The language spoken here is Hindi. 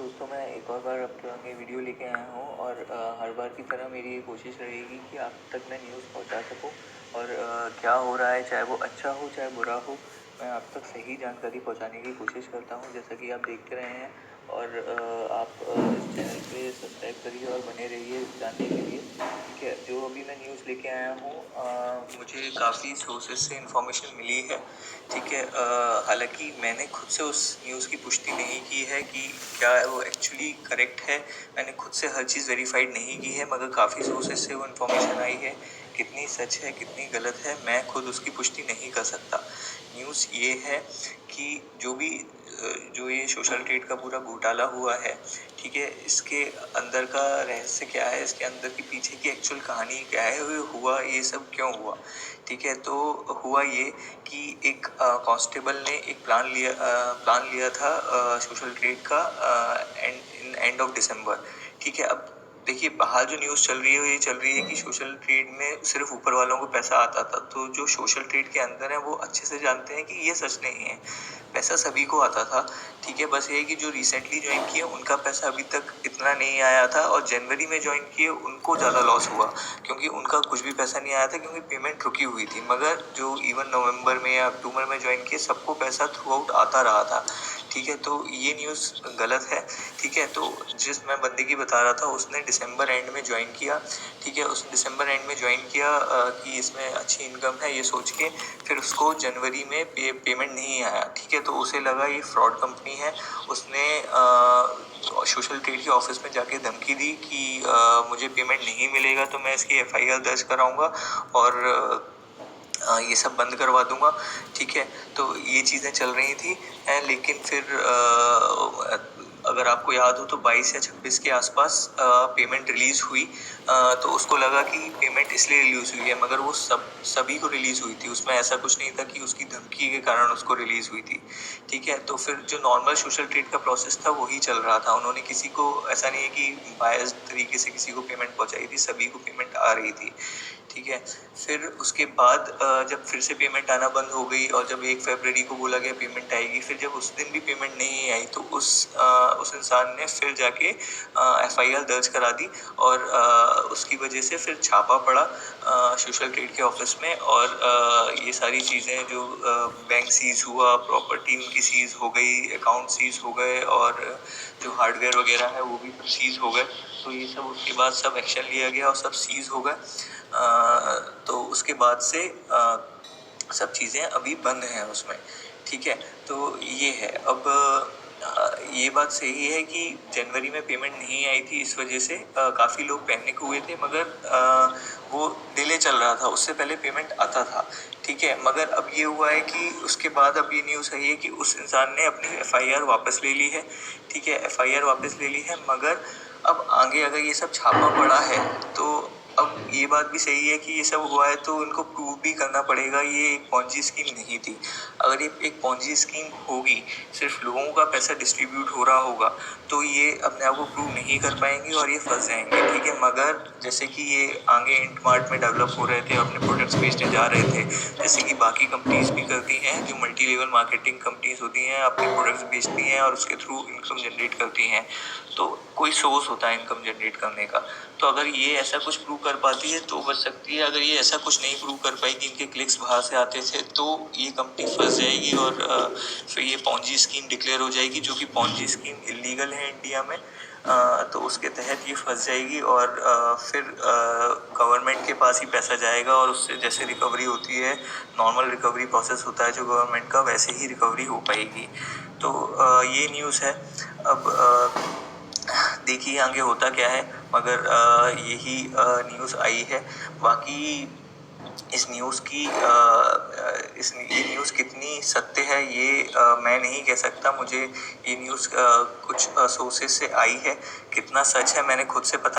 दोस्तों, मैं एक और बार आपके आगे वीडियो लेके आया हूँ और हर बार की तरह मेरी ये कोशिश रहेगी कि आप तक मैं न्यूज़ पहुँचा सकूँ और क्या हो रहा है, चाहे वो अच्छा हो चाहे बुरा हो, मैं आप तक सही जानकारी पहुँचाने की कोशिश करता हूँ। जैसा कि आप देखते रहे हैं और आप इस चैनल पे सब्सक्राइब करिए और बने रहिए जानने के लिए। ठीक है, जो अभी मैं न्यूज़ लेके आया हूँ, मुझे काफ़ी सोर्सेज से इन्फॉर्मेशन मिली है। ठीक है, हालाँकि मैंने खुद से उस न्यूज़ की पुष्टि नहीं की है कि क्या वो एक्चुअली करेक्ट है। मैंने खुद से हर चीज़ वेरीफाइड नहीं की है, मगर काफ़ी सोर्सेज से वो इन्फॉर्मेशन आई है। कितनी सच है कितनी गलत है, मैं खुद उसकी पुष्टि नहीं कर सकता। न्यूज़ ये है कि जो ये सोशल ट्रेड का पूरा घोटाला हुआ है, ठीक है, इसके अंदर का रहस्य क्या है, इसके अंदर की पीछे की एक्चुअल कहानी क्या है, ये हुआ ये सब क्यों हुआ। ठीक है, तो हुआ ये कि एक कांस्टेबल ने एक प्लान लिया था सोशल ट्रेड का एंड ऑफ दिसंबर। ठीक है, अब देखिए बाहर जो न्यूज़ चल रही है ये चल रही है कि सोशल ट्रेड में सिर्फ ऊपर वालों को पैसा आता था। तो जो सोशल ट्रेड के अंदर है वो अच्छे से जानते हैं कि ये सच नहीं है, पैसा सभी को आता था। ठीक है, बस ये है कि जो रिसेंटली ज्वाइन किए उनका पैसा अभी तक इतना नहीं आया था और जनवरी में ज्वाइन किए उनको ज़्यादा लॉस हुआ, क्योंकि उनका कुछ भी पैसा नहीं आया था, क्योंकि पेमेंट रुकी हुई थी। मगर जो इवन नवंबर में या अक्टूबर में ज्वाइन किए सबको पैसा थ्रू आउट आता रहा था। ठीक है, तो ये न्यूज़ गलत है। ठीक है, तो जिस मैं बंदे की बता रहा था उसने दिसंबर एंड में ज्वाइन किया। ठीक है, उसने दिसंबर एंड में ज्वाइन किया कि इसमें अच्छी इनकम है ये सोच के, फिर उसको जनवरी में पेमेंट नहीं आया। ठीक है, तो उसे लगा ये फ्रॉड कंपनी है। उसने सोशल ट्रेड के ऑफिस में जाके धमकी दी कि मुझे पेमेंट नहीं मिलेगा तो मैं इसकी एफआईआर दर्ज कराऊंगा और ये सब बंद करवा दूंगा। ठीक है, तो ये चीज़ें चल रही थी। लेकिन फिर अगर आपको याद हो तो 22 या 26 के आसपास पेमेंट रिलीज़ हुई। तो उसको लगा कि पेमेंट इसलिए रिलीज़ हुई है, मगर वो सभी को रिलीज़ हुई थी। उसमें ऐसा कुछ नहीं था कि उसकी धमकी के कारण उसको रिलीज़ हुई थी। ठीक है, तो फिर जो नॉर्मल सोशल ट्रेड का प्रोसेस था वही चल रहा था। उन्होंने किसी को ऐसा नहीं है कि बायस्ड तरीके से किसी को पेमेंट पहुंचाई थी, सभी को पेमेंट आ रही थी। ठीक है, फिर उसके बाद जब फिर से पेमेंट आना बंद हो गई और जब 1 फरवरी को बोला गया पेमेंट आएगी, फिर जब उस दिन भी पेमेंट नहीं आई तो उस इंसान ने फिर जाके एफआईआर दर्ज करा दी और उसकी वजह से फिर छापा पड़ा सोशल ट्रेड के ऑफिस में और ये सारी चीज़ें जो बैंक सीज हुआ, प्रॉपर्टी उनकी सीज हो गई, अकाउंट सीज हो गए और जो हार्डवेयर वगैरह है वो भी सीज हो गए। तो ये सब उसके बाद सब एक्शन लिया गया और सब सीज हो गए। तो उसके बाद से सब चीज़ें अभी बंद हैं उसमें। ठीक है, तो ये है। अब ये बात सही है कि जनवरी में पेमेंट नहीं आई थी, इस वजह से काफ़ी लोग पैनिक हुए थे, मगर वो डिले चल रहा था, उससे पहले पेमेंट आता था। ठीक है, मगर अब ये हुआ है कि उसके बाद अब ये न्यूज़ आई है कि उस इंसान ने अपनी एफआईआर वापस ले ली है। ठीक है, एफआईआर वापस ले ली है, मगर अब आगे अगर ये सब छापा पड़ा है तो अब ये बात भी सही है कि ये सब हुआ है तो इनको प्रूव भी करना पड़ेगा ये एक पॉन्जी स्कीम नहीं थी। अगर ये एक पॉन्जी स्कीम होगी, सिर्फ लोगों का पैसा डिस्ट्रीब्यूट हो रहा होगा, तो ये अपने आप को प्रूव नहीं कर पाएंगे और ये फंस जाएंगे। ठीक है, मगर जैसे कि ये आगे इंटमार्ट में डेवलप हो रहे थे, अपने प्रोडक्ट्स बेचने जा रहे थे, जैसे कि बाकी कंपनीज भी करती हैं, जो मल्टी लेवल मार्केटिंग कंपनीज होती हैं, अपने प्रोडक्ट्स बेचती हैं और उसके थ्रू इनकम जनरेट करती हैं। तो कोई सोर्स होता है इनकम जनरेट करने का। तो अगर ये ऐसा कुछ प्रूव कर पाती है तो बच सकती है। अगर ये ऐसा कुछ नहीं प्रूव कर पाई कि इनके क्लिक्स बाहर से आते थे, तो ये कंपनी फंस जाएगी और फिर ये पॉन्जी स्कीम डिक्लेयर हो जाएगी, जो कि पॉन्जी स्कीम इलीगल है इंडिया में। तो उसके तहत ये फंस जाएगी और फिर गवर्नमेंट के पास ही पैसा जाएगा और उससे जैसे रिकवरी होती है, नॉर्मल रिकवरी प्रोसेस होता है जो गवर्नमेंट का, वैसे ही रिकवरी हो पाएगी। तो ये न्यूज़ है। अब देखिए आगे होता क्या है, मगर यही न्यूज़ आई है। बाकी इस न्यूज़ की ये न्यूज़ कितनी सत्य है ये मैं नहीं कह सकता। मुझे ये न्यूज़ कुछ सोर्सेज से आई है, कितना सच है मैंने खुद से पता